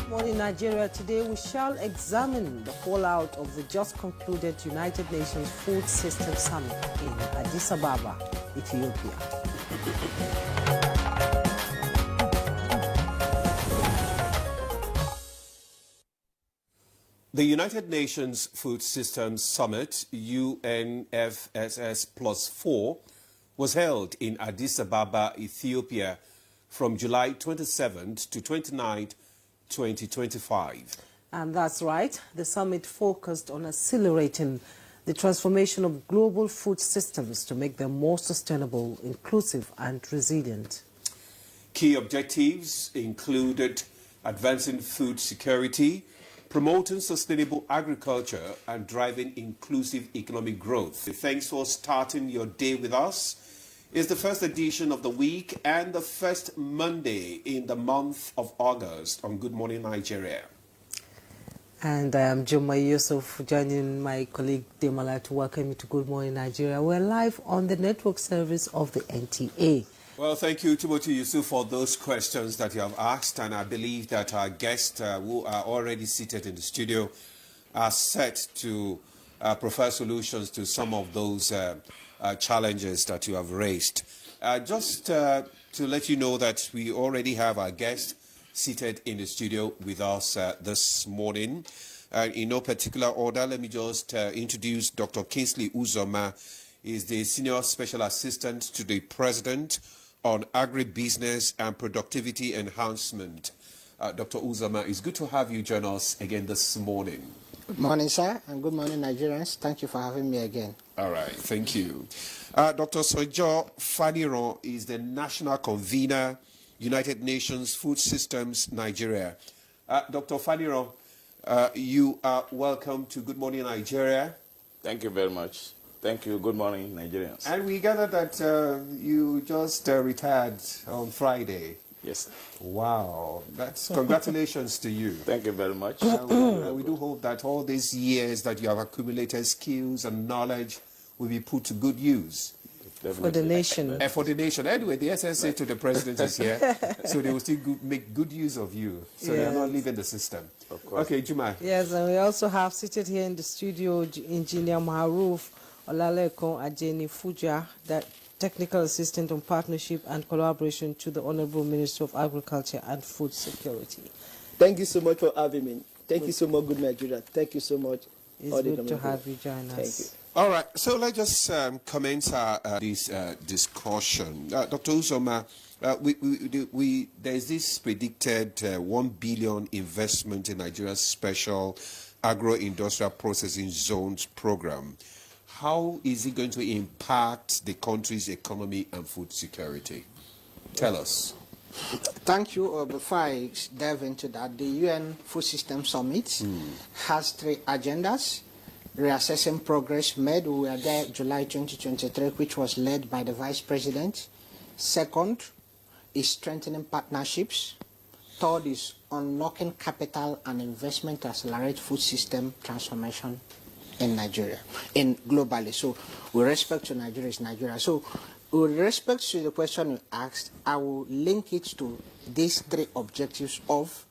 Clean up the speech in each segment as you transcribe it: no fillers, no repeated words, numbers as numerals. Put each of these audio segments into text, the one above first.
Morning, Nigeria. Today we shall examine the fallout of the just concluded United Nations Food System Summit in Addis Ababa, Ethiopia. The United Nations Food Systems Summit, UNFSS+4, was held in Addis Ababa, Ethiopia from July 27th to 29th, 2025. And that's right. The summit focused on accelerating the transformation of global food systems to make them more sustainable, inclusive and resilient. Key objectives included advancing food security, promoting sustainable agriculture and driving inclusive economic growth. Thanks for starting your day with us. It's the first edition of the week and the first Monday in the month of August on Good Morning Nigeria. And I am Juma Yusuf, joining my colleague Demala to welcome you to Good Morning Nigeria. We're live on the network service of the NTA. Well, thank you, Timothy Yusuf, for those questions that you have asked. And I believe that our guests who are already seated in the studio are set to provide solutions to some of those challenges that you have raised. Just to let you know that we already have our guest seated in the studio with us this morning. In no particular order, let me just introduce Dr. Kingsley Uzoma. He is the Senior Special Assistant to the President on Agribusiness and Productivity Enhancement. Dr. Uzoma, it's good to have you join us again this morning. Good morning, sir, and good morning, Nigerians. Thank you for having me again. All right, thank you. Dr. Sanjo Faniran is the National Convenor, United Nations Food Systems, Nigeria. Dr. Faniran, you are welcome to Good Morning Nigeria. Thank you very much. Thank you. Good morning, Nigerians. And we gather that you just retired on Friday. Yes. Wow. That's congratulations to you. Thank you very much. We do hope that all these years that you have accumulated skills and knowledge will be put to good use. Definitely. For the nation. For the nation. Anyway, the SSA to the president is here, so they will still make good use of you. So they're not leaving the system. Of course. Okay, Juma. Yes, and we also have seated here in the studio Engineer Maharu, Olaleko Aeni Fuja, that Technical Assistant on Partnership and Collaboration to the Honorable Minister of Agriculture and Food Security. Thank you so much for having me. Thank you so much, Good Nigeria. Thank you so much. It's good to have you join us. Thank you. All right, so let's just commence this discussion. Dr. Uzoma, there's this predicted 1 billion investment in Nigeria's special agro-industrial processing zones program. How is it going to impact the country's economy and food security? Tell us. Thank you. Before I delve into that, the UN Food System Summit has 3 agendas. Reassessing progress made. We were there July 2023, which was led by the Vice President. Second is strengthening partnerships. Third is unlocking capital and investment to accelerate food system transformation in Nigeria, globally. So with respect to Nigeria, is Nigeria. So with respect to the question you asked, I will link it to these 3 objectives of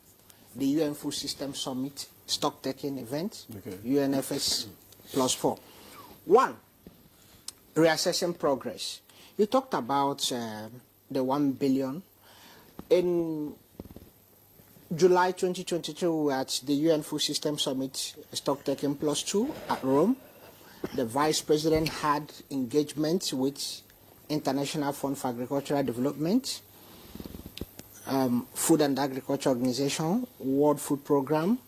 the UN Food System Summit stock-taking event, okay. UNFS+4. 1, reassessing progress. You talked about the 1 billion. In July 2022, we were at the UN Food System Summit stock-taking +2 at Rome. The Vice President had engagement with International Fund for Agricultural Development, Food and Agriculture Organization, World Food Programme,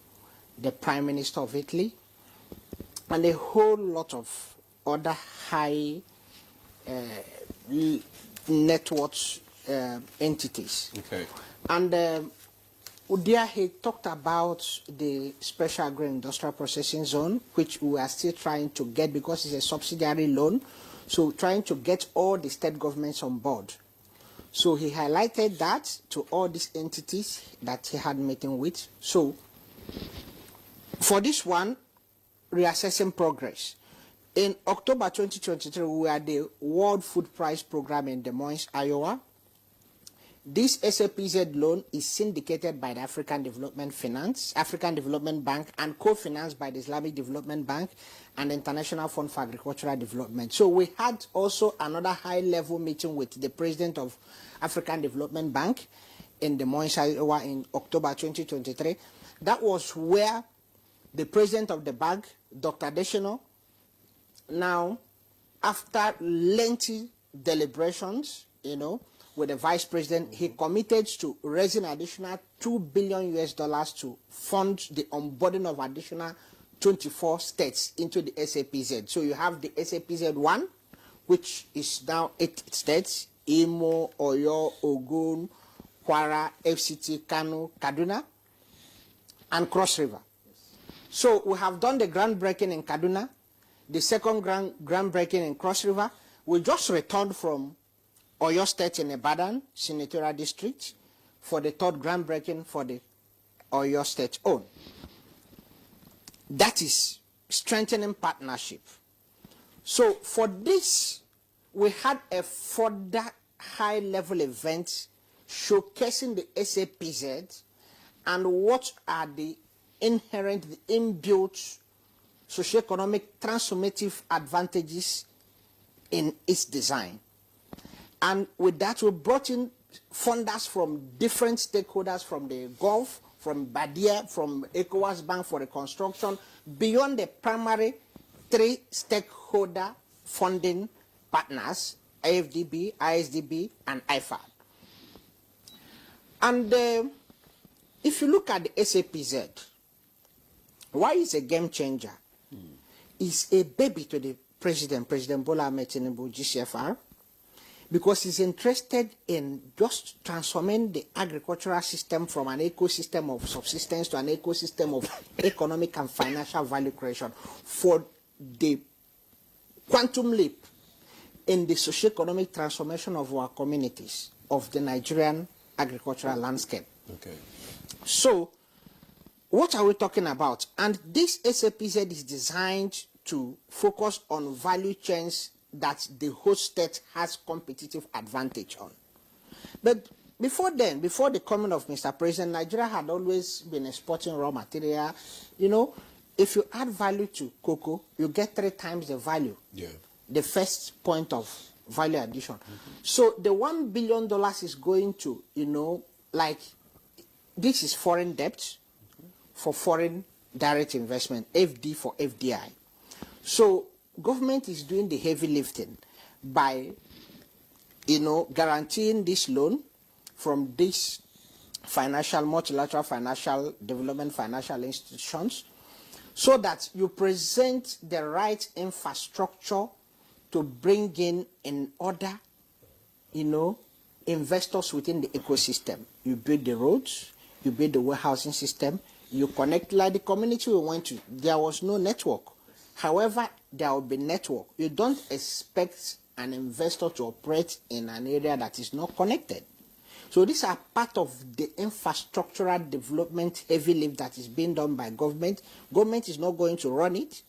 the Prime Minister of Italy, and a whole lot of other high net worth entities. Okay. And there he talked about the Special Agro-Industrial Processing Zone, which we are still trying to get because it's a subsidiary loan. So trying to get all the state governments on board. So he highlighted that to all these entities that he had meeting with. So for this one, reassessing progress. In October 2023, we were at the World Food Prize Program in Des Moines, Iowa. This SAPZ loan is syndicated by the African Development Bank, and co-financed by the Islamic Development Bank and the International Fund for Agricultural Development. So we had also another high-level meeting with the president of African Development Bank in the Moinsaiwa in October 2023. That was where the president of the bank, Dr. Deshino, now, after lengthy deliberations, with the vice president, he committed to raising additional $2 billion to fund the onboarding of additional 24 states into the SAPZ. So you have the SAPZ 1, which is now 8 states: Imo, Oyo, Ogun, Kwara, FCT, Kano, Kaduna, and Cross River. So we have done the groundbreaking in Kaduna, the second groundbreaking in Cross River. We just returned from Oyo State in Ibadan, Senatorial District, for the third groundbreaking for the Oyo State own. That is strengthening partnership. So for this, we had a further high-level event showcasing the SAPZ and what are the inherent, the inbuilt socioeconomic transformative advantages in its design. And with that, we brought in funders from different stakeholders, from the Gulf, from Badia, from ECOWAS Bank for reconstruction, beyond the primary 3 stakeholder funding partners, AFDB, ISDB, and IFAD. And if you look at the SAPZ, why is a game changer? It's a baby to the President Bola Ahmed Tinubu, GCFR, because he's interested in just transforming the agricultural system from an ecosystem of subsistence to an ecosystem of economic and financial value creation for the quantum leap in the socioeconomic transformation of our communities, of the Nigerian agricultural landscape. Okay. So, what are we talking about? And this SAPZ is designed to focus on value chains that the host state has competitive advantage on. But before then, before the coming of Mr. President, Nigeria had always been exporting raw material. If you add value to cocoa, you get 3 times the value. Yeah. The first point of value addition. So the $1 billion is going to, this is foreign debt for foreign direct investment, FD for FDI. So government is doing the heavy lifting by, guaranteeing this loan from these multilateral financial development financial institutions, so that you present the right infrastructure to bring in other, investors within the ecosystem. You build the roads, you build the warehousing system, you connect, like the community we went to, there was no network. However, there will be network. You don't expect an investor to operate in an area that is not connected. So these are part of the infrastructural development heavy lift that is being done by government. Government is not going to run it.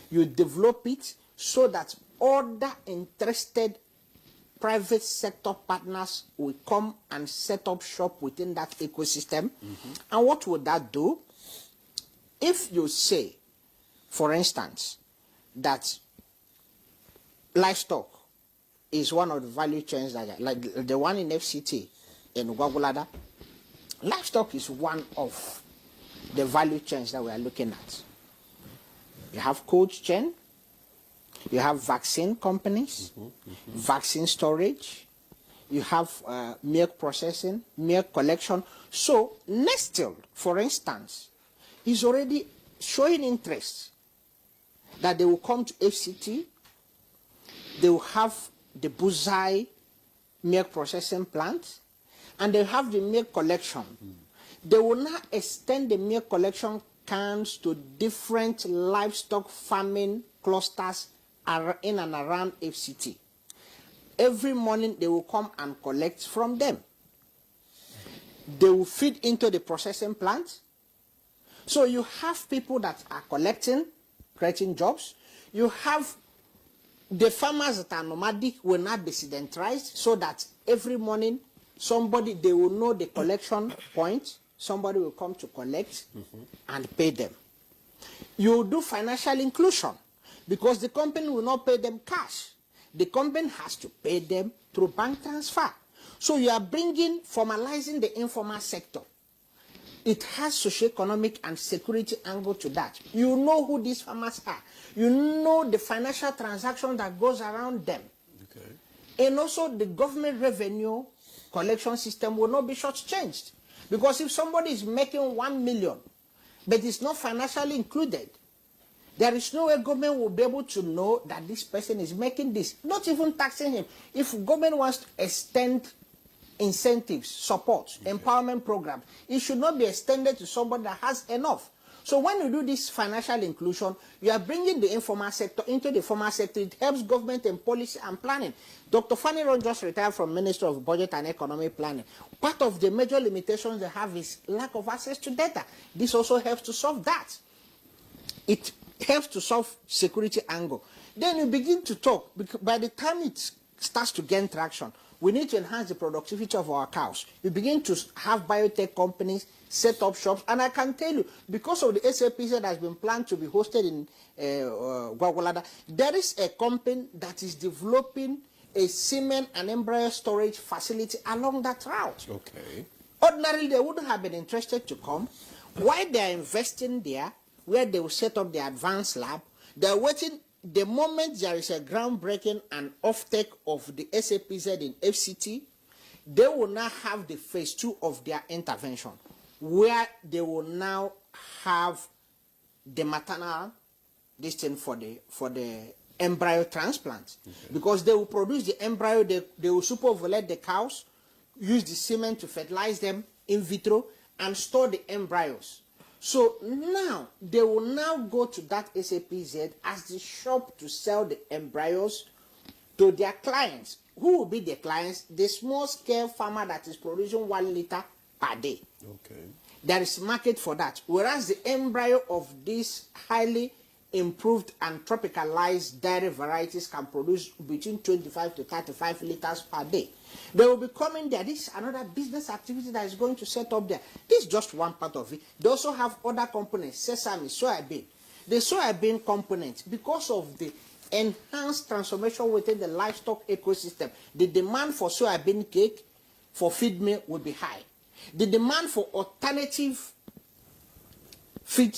You develop it so that other interested private sector partners will come and set up shop within that ecosystem. And what would that do? If you say, for instance, that livestock is one of the value chains, like the one in FCT in Gwagwalada, livestock is one of the value chains that we are looking at. You have cold chain, you have vaccine companies, vaccine storage, you have milk processing, milk collection. So Nestle, for instance, is already showing interest that they will come to FCT, they will have the Buzai milk processing plant, and they have the milk collection. They will now extend the milk collection cans to different livestock farming clusters in and around FCT. Every morning they will come and collect from them. They will feed into the processing plant. So you have people that are collecting, creating jobs. You have the farmers that are nomadic will not be sedentarized, so that every morning somebody, they will know the collection point, somebody will come to collect and pay them. You do financial inclusion because the company will not pay them cash. The company has to pay them through bank transfer. So you are formalizing the informal sector. It has socioeconomic and security angle to that. You know who these farmers are. You know the financial transaction that goes around them. Okay. And also the government revenue collection system will not be shortchanged. Because if somebody is making 1 million, but it's not financially included, there is no way government will be able to know that this person is making this, not even taxing him. If government wants to extend incentives, support, empowerment programs, it should not be extended to somebody that has enough. So when you do this financial inclusion, you are bringing the informal sector into the formal sector. It helps government in policy and planning. Dr. Faniran just retired from Minister of Budget and Economic Planning. Part of the major limitations they have is lack of access to data. This also helps to solve that. It helps to solve security angle. Then you begin to talk, because by the time it starts to gain traction, we need to enhance the productivity of our cows. We begin to have biotech companies set up shops, and I can tell you, because of the SAPZ that has been planned to be hosted in Gwagwalada, there is a company that is developing a semen and embryo storage facility along that route. Okay. Ordinarily, they wouldn't have been interested to come. Why they are investing there, where they will set up the advanced lab, they are waiting. The moment there is a groundbreaking and offtake of the SAPZ in FCT, they will now have the phase 2 of their intervention, where they will now have the maternal distance for the embryo transplant. Okay. Because they will produce the embryo, they will superovulate the cows, use the semen to fertilize them in vitro, and store the embryos. So now, they will now go to that SAPZ as the shop to sell the embryos to their clients. Who will be the clients? The small-scale farmer that is producing 1 liter per day. Okay. There is market for that. Whereas the embryo of these highly improved and tropicalized dairy varieties can produce between 25 to 35 liters per day. They will be coming there. This is another business activity that is going to set up there. This is just one part of it. They also have other components, sesame, soybean. The soybean component, because of the enhanced transformation within the livestock ecosystem, the demand for soybean cake, for feed meal will be high. The demand for alternative feed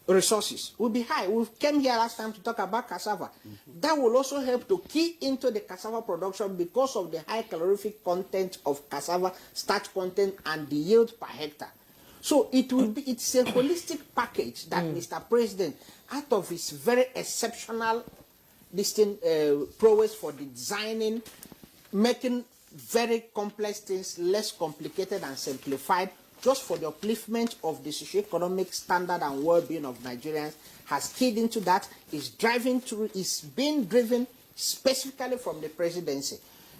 resources will be high. We came here last time to talk about cassava. That will also help to key into the cassava production because of the high calorific content of cassava, starch content, and the yield per hectare. So it will be, it's a holistic package that Mr. President, out of his very exceptional prowess for designing, making very complex things less complicated and simplified, just for the upliftment of the socio-economic standard and well-being of Nigerians, has keyed into that, is being driven specifically from the presidency.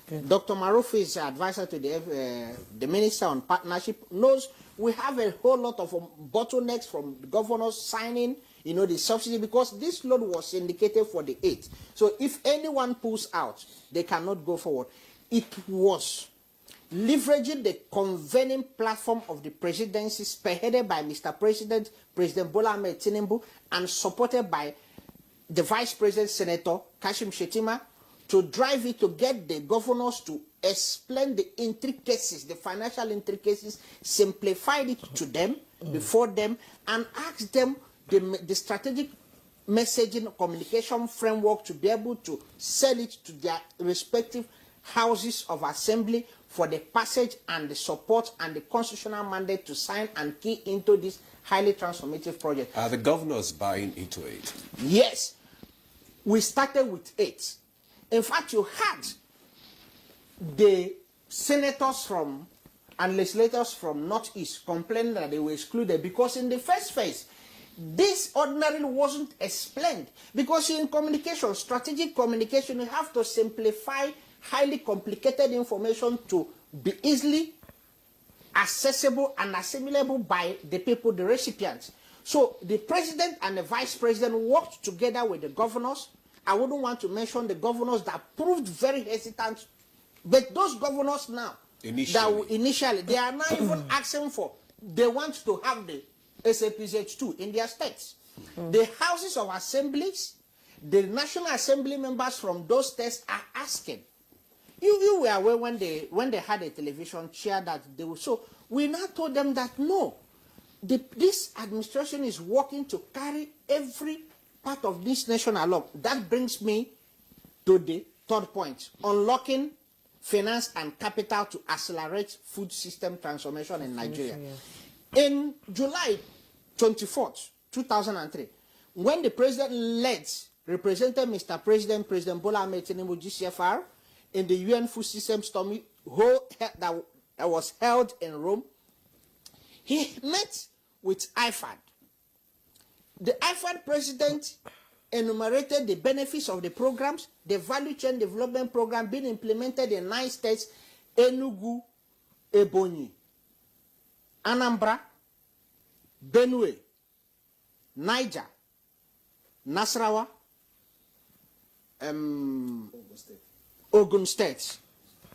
Okay. Dr. Maruf is advisor to the Minister on Partnership, knows we have a whole lot of bottlenecks from the governors signing, the subsidy, because this loan was indicated for the 8th. So if anyone pulls out, they cannot go forward. It was leveraging the convening platform of the presidency, spearheaded by Mr. President, President Bola Ahmed Tinubu, and supported by the Vice President, Senator Kashim Shettima, to drive it, to get the governors to explain the intricacies, the financial intricacies, simplified it to them, before them, and ask them the strategic messaging communication framework to be able to sell it to their respective houses of assembly for the passage and the support and the constitutional mandate to sign and key into this highly transformative project. Are the governors buying into it? Yes. We started with 8. In fact, you had the senators from and legislators from Northeast complaining that they were excluded because in the first phase, this ordinarily wasn't explained. Because in communication, strategic communication, you have to simplify highly complicated information to be easily accessible and assimilable by the people, the recipients. So the president and the vice president worked together with the governors. I wouldn't want to mention the governors that proved very hesitant, but those governors now Initially. They are not even asking for, they want to have the SAPZH2 in their states. The houses of assemblies, the National Assembly members from those states are asking. You were aware when they had a television chair that they were, so we now told them that no, this administration is working to carry every part of this nation along. That brings me to the third point, unlocking finance and capital to accelerate food system transformation in Nigeria. In July 24th, 2003, when the president represented Mr. President Bola Ahmed Tinubu GCFR in the UN Food System Summit that was held in Rome, he met with IFAD. The IFAD president enumerated the benefits of the programs, the value chain development program being implemented in 9 states, Enugu, Ebonyi, Anambra, Benue, Niger, Nasarawa, Ogun State,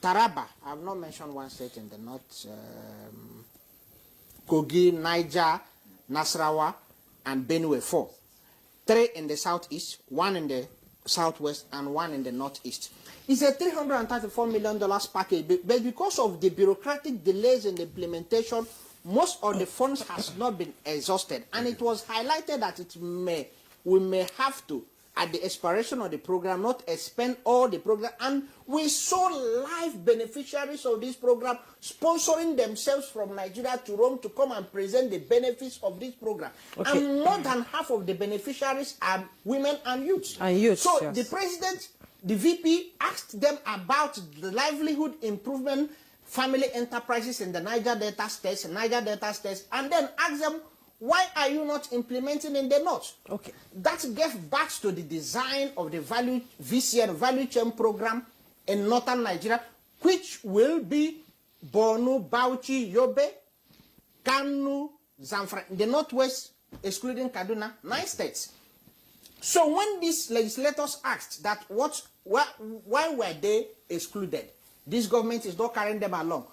Taraba. I have not mentioned one state in the north, Kogi, Niger, Nasarawa, and Benue, 4. 3 in the southeast, 1 in the southwest, and 1 in the northeast. It's a $334 million package, but because of the bureaucratic delays in the implementation, most of the funds has not been exhausted, and it was highlighted that we may have to, at the expiration of the program, not expend all the program. And we saw live beneficiaries of this program sponsoring themselves from Nigeria to Rome to come and present the benefits of this program. Okay. And more than half of the beneficiaries are women and youths. So yes. The president, the VP, asked them about the livelihood improvement family enterprises in the Niger Delta states, and then asked them, why are you not implementing in the north? Okay. That gave birth to the design of the VCN, value chain program in northern Nigeria, which will be Borno, Bauchi, Yobe, Kanu, Zamfara, the northwest, excluding Kaduna, 9 states. So when these legislators asked that why were they excluded? This government is not carrying them along.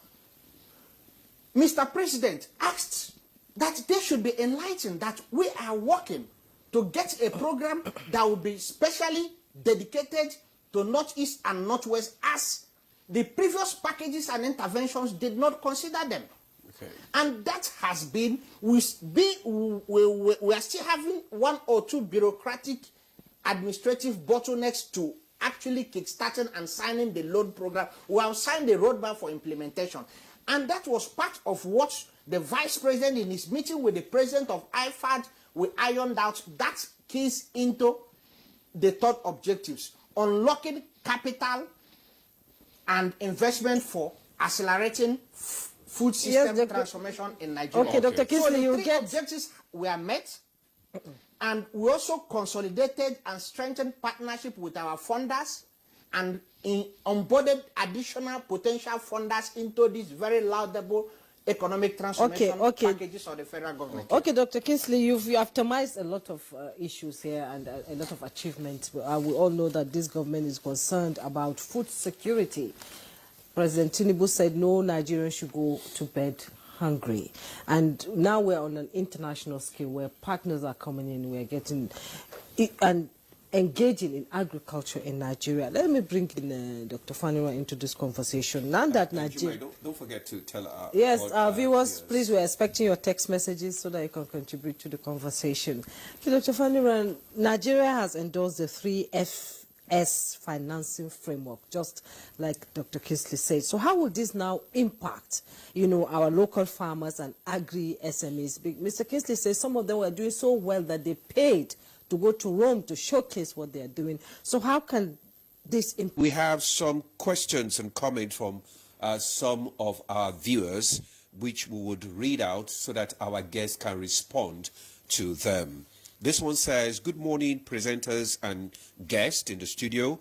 Mr. President asked that they should be enlightened that we are working to get a program that will be specially dedicated to Northeast and Northwest, as the previous packages and interventions did not consider them. Okay. And that has been, we are still having 1 or 2 bureaucratic administrative bottlenecks to actually kickstarting and signing the loan program. We have signed the roadmap for implementation. And that was part of what the vice president in his meeting with the president of IFAD, we ironed out. That keys into the third objectives, unlocking capital and investment for accelerating food system transformation in Nigeria. Okay, Dr. Kinsley, so the 3 objectives were met, and we also consolidated and strengthened partnership with our funders and onboarded additional potential funders into this very laudable economic transformation packages of the federal government. Okay, Dr. Kinsley, you have surmised a lot of issues here and a lot of achievements. We all know that this government is concerned about food security. President Tinubu said no Nigerian should go to bed hungry. And now we're on an international scale where partners are coming in, we're getting and engaging in agriculture in Nigeria. Let me bring in Dr. Faniran into this conversation. Now that Nigeria... Don't forget to tell our... Yes, our viewers, please, we're expecting your text messages so that you can contribute to the conversation. So, Dr. Faniran, Nigeria has endorsed the 3FS financing framework, just like Dr. Kinsley said. So how will this now impact, our local farmers and agri-SMEs? Mr. Kinsley says some of them were doing so well that they paid to go to Rome to showcase what they are doing. So how can this impact? We have some questions and comments from some of our viewers, which we would read out so that our guests can respond to them. This one says, good morning, presenters and guests in the studio.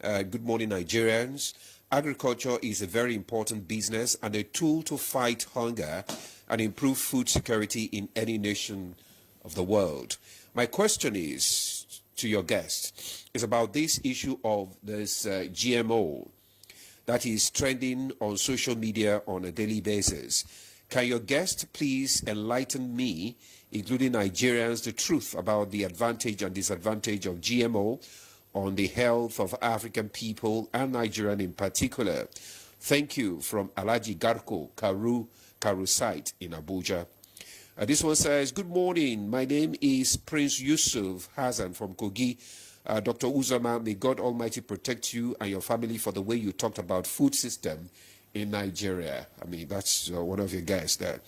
Good morning, Nigerians. Agriculture is a very important business and a tool to fight hunger and improve food security in any nation of the world. My question is to your guest is about this issue of this GMO. that is trending on social media on a daily basis. Can your guest please enlighten me, including Nigerians, the truth about the advantage and disadvantage of GMO on the health of African people and Nigerian in particular? Thank you, from Alaji Garko Karu site in Abuja. This one says, good morning. My name is Prince Yusuf Hassan from Kogi. Dr. Uzoma, may God Almighty protect you and your family for the way you talked about food system in Nigeria. I mean, that's one of your guys there.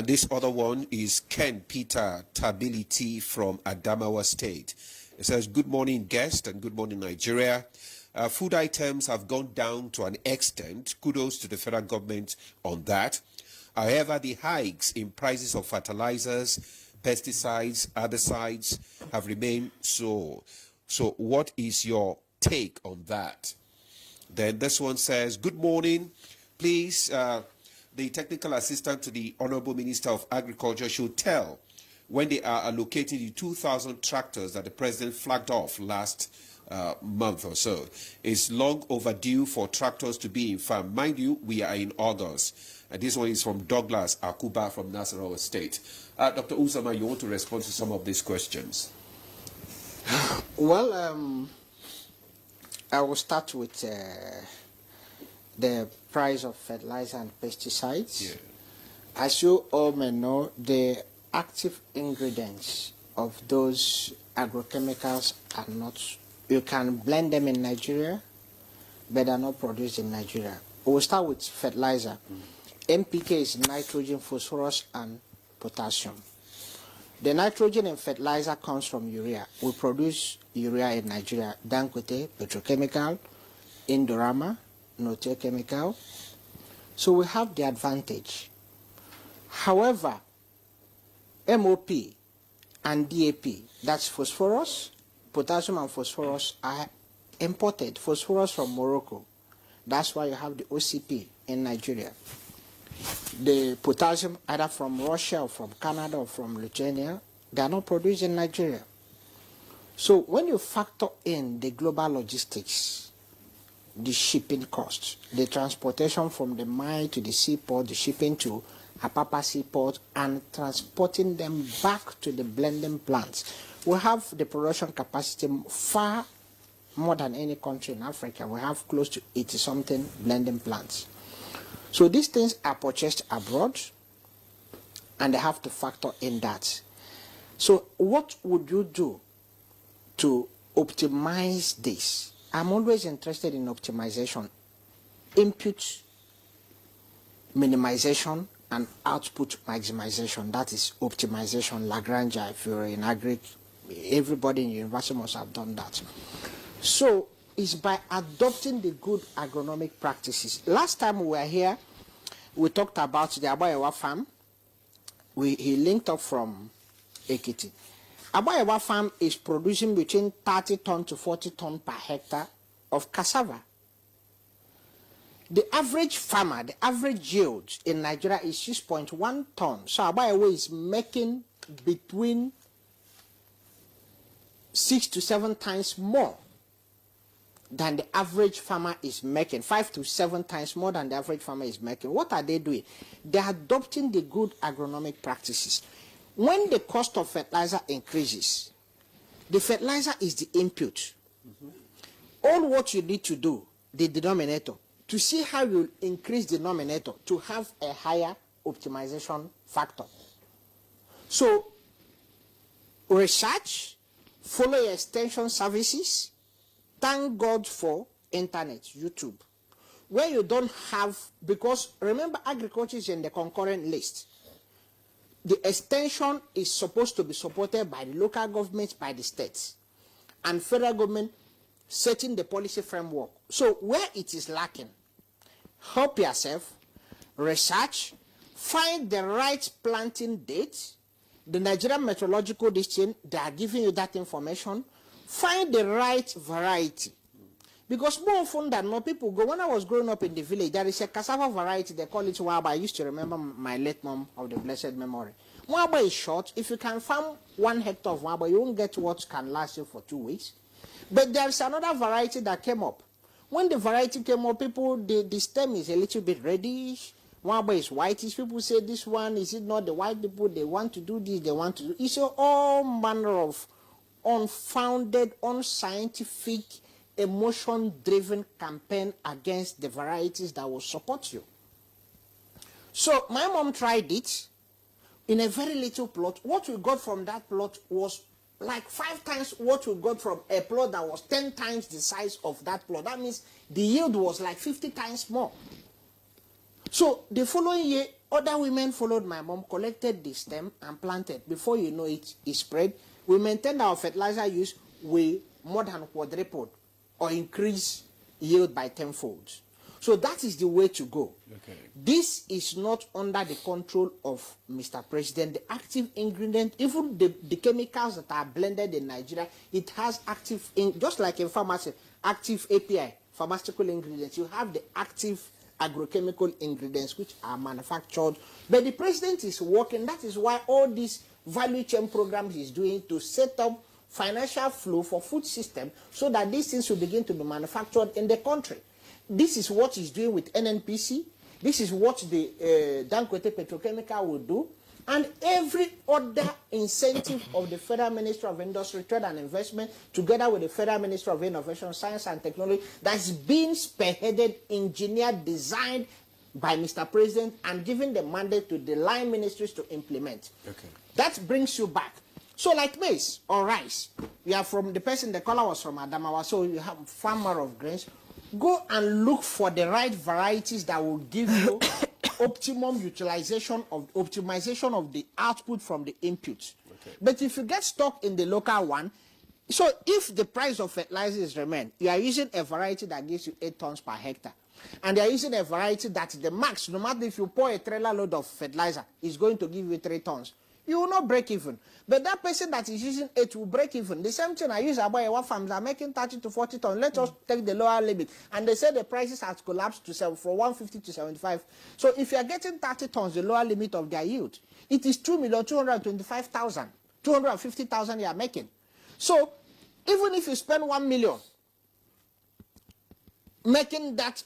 This other one is Ken Peter Tability from Adamawa State. It says, good morning, guest, and good morning, Nigeria. Food items have gone down to an extent. Kudos to the federal government on that. However, the hikes in prices of fertilizers, pesticides, herbicides have remained so. So what is your take on that? Then this one says, good morning. Please, the technical assistant to the Honorable Minister of Agriculture should tell when they are allocating the 2,000 tractors that the President flagged off last month or so. It's long overdue for tractors to be in farm. Mind you, we are in August. And this one is from Douglas Akuba from Nasarawa State. Dr. Uzoma, you want to respond to some of these questions? Well, I will start with the price of fertilizer and pesticides. Yeah. As you all may know, the active ingredients of those agrochemicals are not, you can blend them in Nigeria, but they are not produced in Nigeria. We'll start with fertilizer. NPK is nitrogen, phosphorus, and potassium. The nitrogen in fertilizer comes from urea. We produce urea in Nigeria. Dangote, petrochemical, Indorama, Note Chemical. So we have the advantage. However, MOP and DAP, that's phosphorus, potassium and phosphorus, are imported. Phosphorus from Morocco. That's why you have the OCP in Nigeria. The potassium, either from Russia or from Canada or from Lithuania, they are not produced in Nigeria. So when you factor in the global logistics, the shipping costs, the transportation from the mine to the seaport, the shipping to Apapa seaport, and transporting them back to the blending plants, we have the production capacity far more than any country in Africa. We have close to 80-something blending plants. So these things are purchased abroad, and they have to factor in that. So what would you do to optimize this? I'm always interested in optimization, input minimization, and output maximization. That is optimization. Lagrange, if you're in agri, everybody in university must have done that. So it's by adopting the good agronomic practices. Last time we were here, we talked about the Abayewa farm. He linked up from Ekiti. Abayewa farm is producing between 30 tons to 40 tons per hectare of cassava. The average farmer, the average yield in Nigeria is 6.1 tons. So Abayewa is making between 6 to 7 times more than the average farmer is making, 5 to 7 times more than the average farmer is making. What are they doing? They are adopting the good agronomic practices. When the cost of fertilizer increases, the fertilizer is the input. All what you need to do, the denominator, to see how you increase the denominator to have a higher optimization factor. So, research, follow your extension services. Thank God for internet, YouTube, where you don't have, because remember agriculture is in the concurrent list. The extension is supposed to be supported by the local governments, by the states, and federal government setting the policy framework. So where it is lacking, help yourself, research, find the right planting date. The Nigerian Meteorological District, they are giving you that information. Find the right variety. Because more often than not, people go, when I was growing up in the village, there is a cassava variety, they call it Waba. I used to remember my late mom of the blessed memory. Waba is short. If you can farm 1 hectare of Waba, you won't get what can last you for 2 weeks. But there's another variety that came up. When the variety came up, people, the stem is a little bit reddish. One is whitish. People say this one, is it not the white people? They want to do this, they want to do. It's all manner of unfounded, unscientific, emotion-driven campaign against the varieties that will support you. So my mom tried it in a very little plot. What we got from that plot was like 5 times what we got from a plot that was 10 times the size of that plot. That means the yield was like 50 times more. So the following year, other women followed my mom, collected the stem and planted. Before you know it, it spread. We maintained our fertilizer use. We more than quadrupled or increased yield by 10-fold. So that is the way to go. Okay. This is not under the control of Mr. President. The active ingredient, even the chemicals that are blended in Nigeria, it has active, just like in pharmacy, active API, pharmaceutical ingredients. You have the active agrochemical ingredients which are manufactured. But the president is working. That is why all these value chain programs he's doing to set up financial flow for food system so that these things will begin to be manufactured in the country. This is what he's doing with NNPC. This is what the Dangote Petrochemical will do. And every other incentive of the Federal Ministry of Industry, Trade and Investment, together with the Federal Ministry of Innovation, Science and Technology, that's been spearheaded, engineered, designed by Mr. President and given the mandate to the line ministries to implement. Okay. That brings you back. So like maize or rice, you are from the person, the caller was from Adamawa, so you have farmer of grains. Go and look for the right varieties that will give you optimum utilization of optimization of the output from the inputs. Okay. But if you get stuck in the local one, so if the price of fertilizers remain, you are using a variety that gives you 8 tons per hectare. And they are using a variety that the max, no matter if you pour a trailer load of fertilizer, is going to give you 3 tons. You will not break even. But that person that is using 8 will break even. The same thing I use about one farms are making 30 to 40 tons. Let us take the lower limit. And they say the prices has collapsed to from 150 to 75. So if you are getting 30 tons, the lower limit of their yield, it is 2,225,000, 250,000 you are making. So even if you spend 1 million making that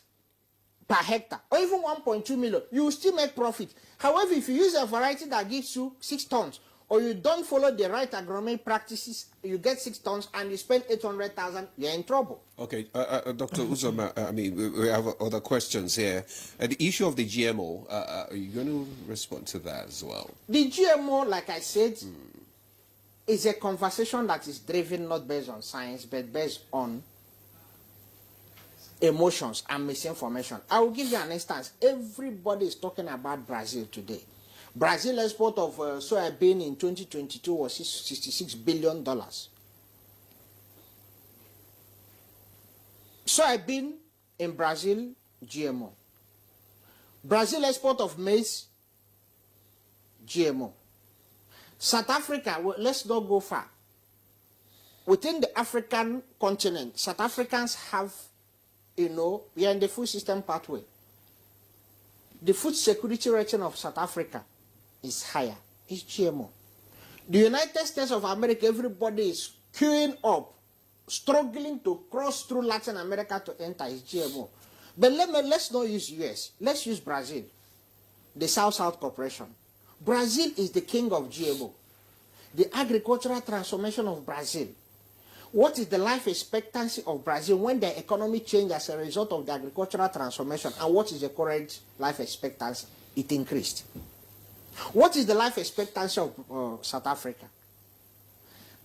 per hectare, or even 1.2 million, you will still make profit. However, if you use a variety that gives you 6 tons, or you don't follow the right agronomic practices, you get 6 tons and you spend 800,000, you're in trouble. Okay, Dr. Uzoma, I mean, we have other questions here. The issue of the GMO, are you going to respond to that as well? The GMO, like I said, is a conversation that is driven not based on science, but based on emotions and misinformation. I will give you an instance. Everybody is talking about Brazil today. Brazil export of soybean in 2022 was $66 billion. Soybean in Brazil, GMO. Brazil export of maize, GMO. South Africa, well, let's not go far. Within the African continent, South Africans have, you know, we are in the food system pathway. The food security rating of South Africa is higher. It's GMO. The United States of America, everybody is queuing up, struggling to cross through Latin America to enter. It's GMO. But let's not use US. Let's use Brazil, the South-South Corporation. Brazil is the king of GMO. The agricultural transformation of Brazil. What is the life expectancy of Brazil when the economy changed as a result of the agricultural transformation? And what is the current life expectancy? It increased. What is the life expectancy of South Africa?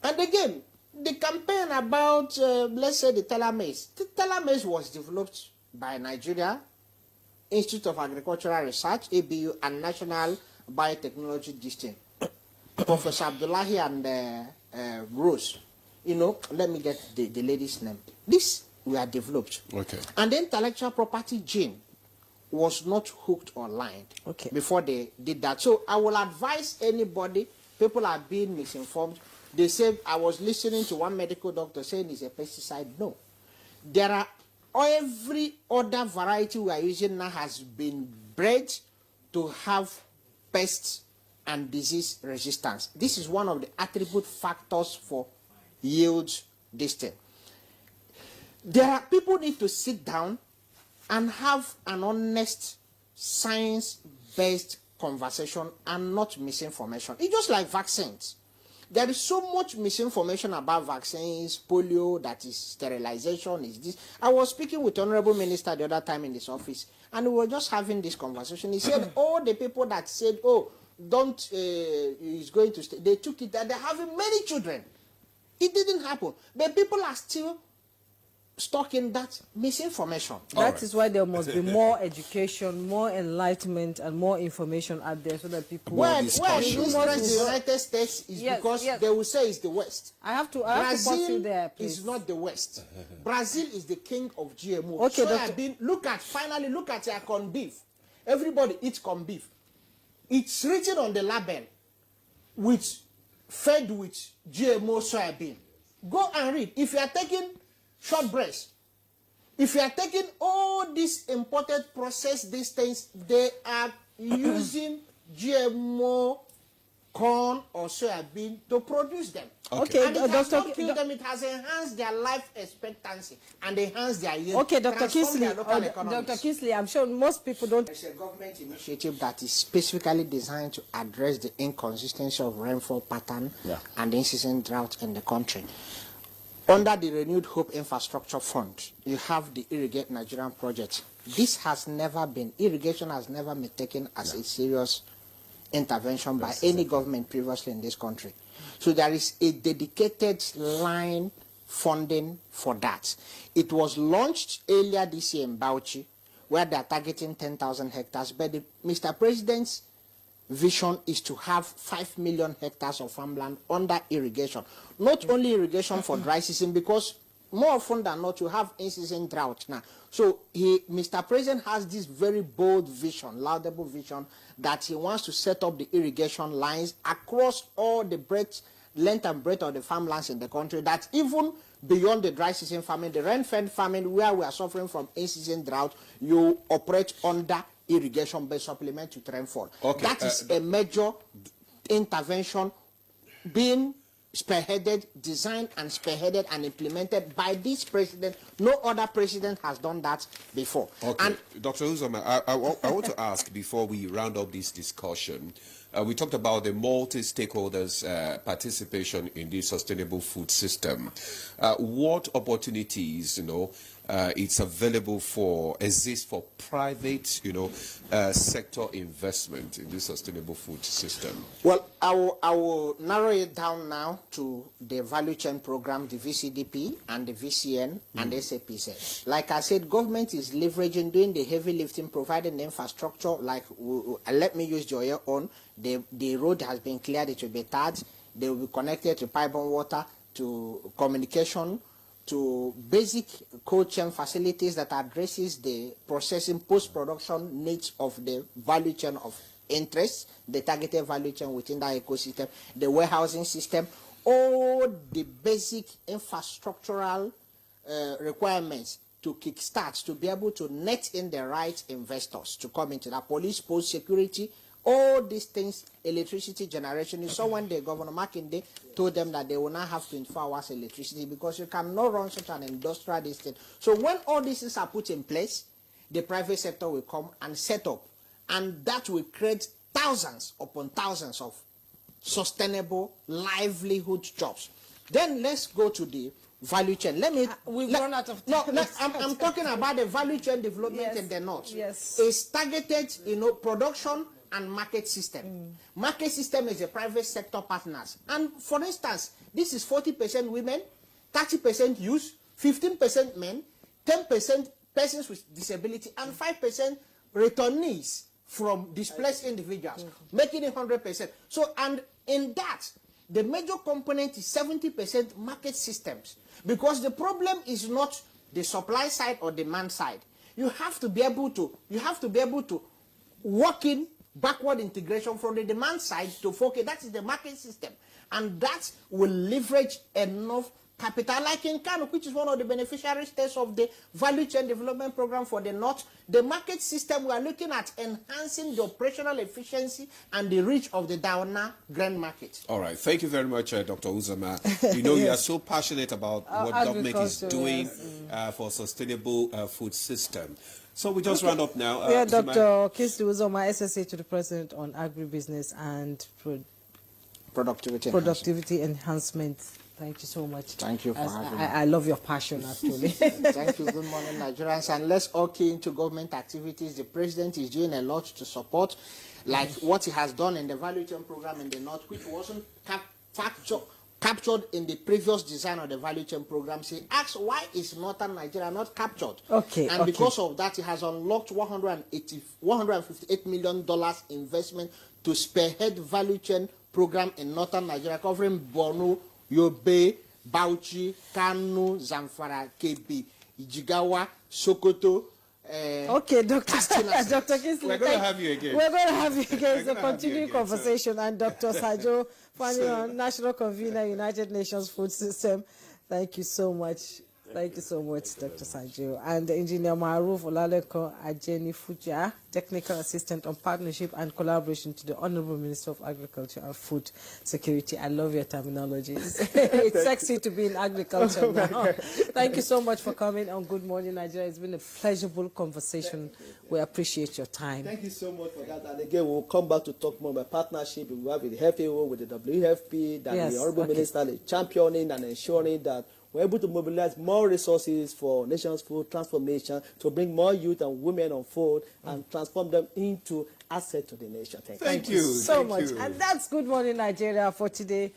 And again, the campaign about, let's say, the telemaize. The telemaize was developed by Nigeria, Institute of Agricultural Research, ABU, and National Biotechnology District. Professor Abdullahi and Rose. You know, let me get the lady's name. This were developed. Okay. And the intellectual property gene was not hooked or lined before they did that. So I will advise anybody, people are being misinformed. They said, I was listening to one medical doctor saying it's a pesticide. No. There are, every other variety we are using now has been bred to have pests and disease resistance. This is one of the attribute factors for yield this thing. People need to sit down and have an honest, science-based conversation and not misinformation. It's just like vaccines. There is so much misinformation about vaccines, polio, that is sterilization, is this. I was speaking with Honorable Minister the other time in his office, and we were just having this conversation. He said all the people that said, oh, don't, he's going to stay, they took it, that they're having many children. It didn't happen. But people are still stuck in that misinformation. That is why there must be more education, more enlightenment, and more information out there so that people... Where the United States is because they will say it's the West. I have to pause you there, please. Is not the West. Brazil is the king of GMO. Okay, so look at their corn beef. Everybody eats corn beef. It's written on the label, fed with GMO soybean. Go and read. If you are taking short breast, if you are taking all these imported processed these things, they are using GMO corn or soybean to produce them. Okay, and it has not killed them, it has enhanced their life expectancy and enhanced their yield. Okay, Dr. Kinsley, Dr. Kinsley, I'm sure most people don't... It's a government initiative that is specifically designed to address the inconsistency of rainfall pattern and the incessant drought in the country. Under the Renewed Hope Infrastructure Fund, you have the Irrigate Nigerian project. This has never been, irrigation has never been taken as a serious intervention by any government previously in this country. So there is a dedicated line funding for that. It was launched earlier this year in Bauchi, where they are targeting 10,000 hectares, but Mr. President's vision is to have 5 million hectares of farmland under irrigation. Not only irrigation for dry season, because more often than not, you have in-season drought now. So Mr. President has this very bold vision, laudable vision, that he wants to set up the irrigation lines across all the length and breadth of the farmlands in the country, that even beyond the dry season farming, the rain-fed farming, where we are suffering from in-season drought, you operate under irrigation-based supplement to rainfall. Okay, that is a major intervention being spearheaded, designed and spearheaded and implemented by this president. No other president has done that before. Okay, and Dr. Uzoma, I want to ask before we round up this discussion, we talked about the multi-stakeholders participation in the sustainable food system. What opportunities, it's available exist for private, sector investment in the sustainable food system? Well, I will narrow it down now to the value chain program, the VCDP and the VCN and SAPZ. Like I said, government is leveraging, doing the heavy lifting, providing the infrastructure. Like, let me use your own. The road has been cleared, it will be tarred. They will be connected to pipe-borne water, to communication, to basic cold chain facilities that addresses the processing, post-production needs of the value chain of interest, the targeted value chain within that ecosystem, the warehousing system, all the basic infrastructural requirements to kickstart, to be able to net in the right investors to come into that, police, post, security, all these things, electricity generation. You saw when the Governor Makinde told them that they will not have 24 hours electricity because you cannot run such an industrial district. So when all these things are put in place, the private sector will come and set up, and that will create thousands upon thousands of sustainable livelihood jobs. Then let's go to the value chain. We've run out of time. No, I'm talking about the value chain development in the north. Yes. It's targeted, production and market system. Market system is a private sector partners. And for instance, this is 40% women, 30% youth, 15% men, 10% persons with disability, and 5% returnees from displaced individuals, making it 100%. So, and in that, the major component is 70% market systems, because the problem is not the supply side or demand side. You have to be able to work in backward integration from the demand side to focus. That is the market system, and that will leverage enough capital, like in Kano, which is one of the beneficiary states of the Value Chain Development Program for the North. The market system, we are looking at enhancing the operational efficiency and the reach of the Dauna grain market. All right. Thank you very much, Dr. Uzoma. You know, you are so passionate about what government is doing for sustainable food system. So we just round up now. Yeah, Dr. Kingsley Uzoma, SSA to the President on Agribusiness and Productivity Enhancement. Thank you so much. Thank you for having me. I love your passion, actually. Thank you. Good morning, Nigerians. And let's all key into government activities. The president is doing a lot to support, like what he has done in the value chain program in the North, which wasn't captured in the previous design of the value chain program. He asked, why is Northern Nigeria not captured? Okay. And because of that, he has unlocked $158 million investment to spearhead value chain program in Northern Nigeria, covering Borno, Yobe, Bauchi, Kano, Zamfara, Kebbi, Jigawa, Sokoto. Okay, Dr. Kinsley, we're going to have you again. We're going to have you again. It's a continuing conversation. And Dr. Sanjo, Faniran, National Convenor, United Nations Food System. Thank you so much. Thank you so much, Dr. Sanjo. And Engineer Maharu Aeni Fuja, Technical Assistant on Partnership and Collaboration to the Honorable Minister of Agriculture and Food Security. I love your terminology. It's sexy to be in agriculture now. Thank you so much for coming on Good Morning Nigeria. It's been a pleasurable conversation. We appreciate your time. Thank you so much for that. And again, we'll come back to talk more about partnership we have with the FAO, with the WFP, that the Honorable Minister is championing and ensuring that we're able to mobilize more resources for nation's food transformation to bring more youth and women on food and transform them into assets to the nation. Thank you so much. And that's Good Morning Nigeria for today.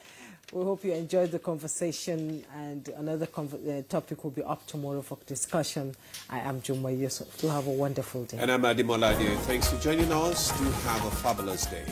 We hope you enjoyed the conversation, and another topic will be up tomorrow for discussion. I am Juma Yusuf. Do have a wonderful day. And I'm Adimolade. Thanks for joining us. Do have a fabulous day.